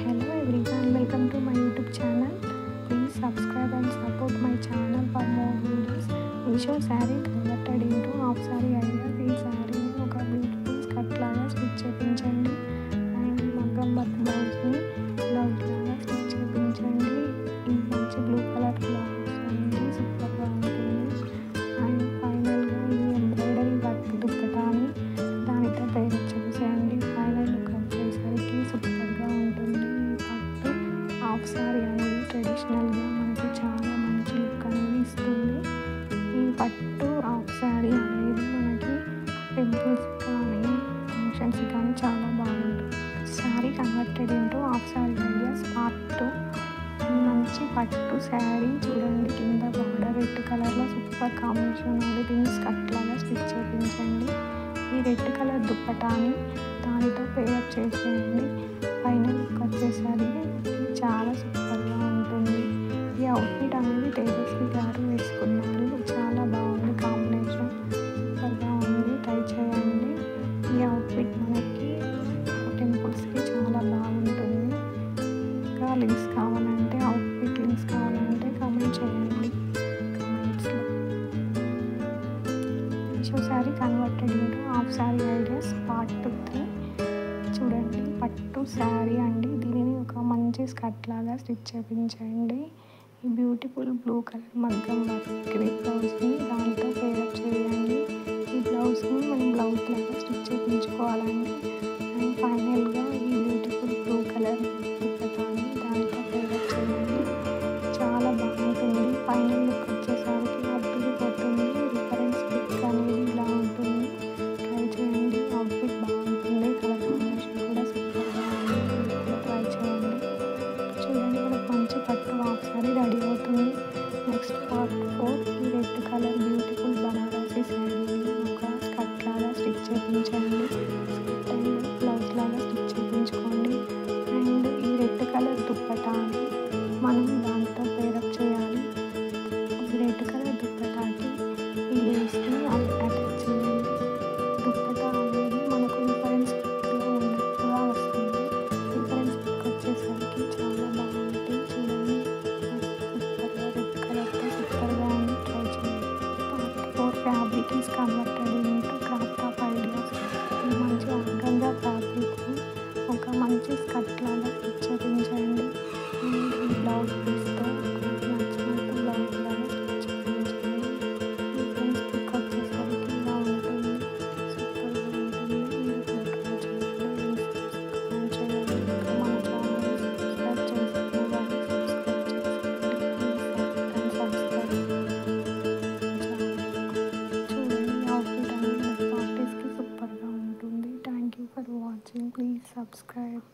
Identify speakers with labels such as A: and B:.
A: Hello everyone, welcome to my YouTube channel. Please subscribe and support my channel for more videos. Misho saree converted into half saree ideas. ఈ శారీని ఒక beautiful skirt లాగా stitch చేయించండి and మగ్గం work బ్లౌజ్ని blouse లాగా stitch చేయించండి. ఈ మంచి బ్లూ కలర్ బ్లౌజ్ అనేది సూపర్గా ఉంటుంది. అండ్ ఫైనల్గా ఈ ఎంబ్రాయిడరీ వర్క్ దుప్పటాన్ని దానితో పేరు చేసేయండి. ఫైనల్ లుక్ వచ్చేసరికి సూపర్గా ఉంటుంది. ఈ పట్టు హాఫ్ సారీ అనేది ట్రెడిషనల్గా మనకి చాలా మంచి లుక్ అనేది ఇస్తుంది. ఈ పట్టు హాఫ్ సారీ అనేది మనకి టెంపుల్స్ కానీ ఫంక్షన్స్ కానీ చాలా బాగుంటుంది. Sari converted into half sorry ideas part 2. ఈ మంచి పట్టు శారీ చూడండి, కింద బార్డర్ రెడ్ కలర్లో సూపర్ కాంబినేషన్ ఉంది. దీన్ని స్కర్ట్ లాగా స్టిచ్ చేయించండి. ఈ రెడ్ కలర్ దుప్పటాన్ని దానితో పేరప్ చేసేయండి. ఫైనల్ లుక్ వచ్చేసరికి చాలా సూపర్గా ఉంటుంది. ఈ అవుట్ఫిట్ అనేది తేజస్వి గారు వేసుకున్నారు. చాలా బాగుంది, కాంబినేషన్ సూపర్గా ఉంది. ట్రై చేయండి. ఈ అవుట్ఫిట్ మనకి టెంపుల్స్కి చాలా బాగుంటుంది. ఇంకా లింక్స్ కావాలంటే, అవుట్ఫిట్ లింక్స్ కావాలంటే కామెంట్ చేయండి కామెంట్స్లో. Meesho sari converted into half sari ideas part 3. చూడండి, పట్టు శారీ అండి. దీనిని ఒక మంచి స్కర్ట్ లాగా స్టిచ్ చేయించండి. ఈ బ్యూటిఫుల్ బ్లూ కలర్ మగ్గం వర్క్ బ్లౌజ్ని దాంతో పేరప్ చేయండి. ఈ బ్లౌజ్ని మనం బ్లౌజ్ లాగా స్టిచ్ చేయించుకోవాలండి. అండ్ ఫైనల్గా ఈ బ్యూటిఫుల్ బ్లూ కలర్ దుప్పటాన్ని దాంతో పేరప్ చేయండి. చాలా బాగుంటుంది. ఫైనల్ లుక్ వచ్చేసరికి అద్భుతపోతుంది. రిఫరెన్స్ పిక్ అనేది ఇలా ఉంటుంది. ట్రై చేయండి. అవుట్ఫిట్ బాగుంటుంది. కలర్ కాంబినేషన్ కూడా సూపర్గా ఉంటుంది. ట్రై చేయండి. చూడండి, మనకు మంచి పట్టు హాఫ్ సారీ రెడీ అవుతుంది. Next part 4. ఈ రెడ్ కలర్ బ్యూటిఫుల్ బనారసి శారీని ఒక స్కర్ట్ లాగా స్టిచ్ చేయించండి. స్కర్ట్ అండ్ బ్లౌజ్ లాగా స్టిచ్ చేయించుకోండి. అండ్ ఈ రెడ్ కలర్ దుప్పటాన్ని మనం దాంతో పేరప్ చేయాలి. ఈ రెడ్ కలర్ దుప్పటాకి ఈ లేస్ని అటాచ్ చేయండి. దుప్పటా అనేది మనకు రిఫరెన్స్ పిక్లో ఉన్నట్టుగా వస్తుంది. రిఫరెన్స్ పిక్ వచ్చేసరికి చాలా బాగుంటుంది. చూడండి, సూపర్గా రెడ్ కలర్తో సూపర్గా ఉంది. ట్రై చేయండి. Part 4. Fabric is converted into crop top ideas. ఈ మంచి ఆర్గంజా ఫ్యాబ్రిక్ని ఒక మంచి స్కర్ట్ లాగా స్టిచ్ చేయించండి. ఈ బ్లౌజ్ పీస్తో నచ్చినట్టు బ్లౌజ్ లాగా స్టిచ్ చేయించండి. రిఫరెన్స్ పిక్ వచ్చేసరికి ఇలా ఉంటుంది. సూపర్గా ఉంటుంది. మీరు కూడా ట్రై చేయండి. కామెంట్ చేయండి. ఇంకా మన ఛానల్ సబ్స్క్రైబ్ చేసుకున్న వాళ్ళు సబ్స్క్రైబ్ చేసుకోండి. Please subscribe. చూడండి, అవుట్ఫిట్ అనేది పార్టీస్కి సూపర్గా ఉంటుంది. Thank you for watching. Please subscribe.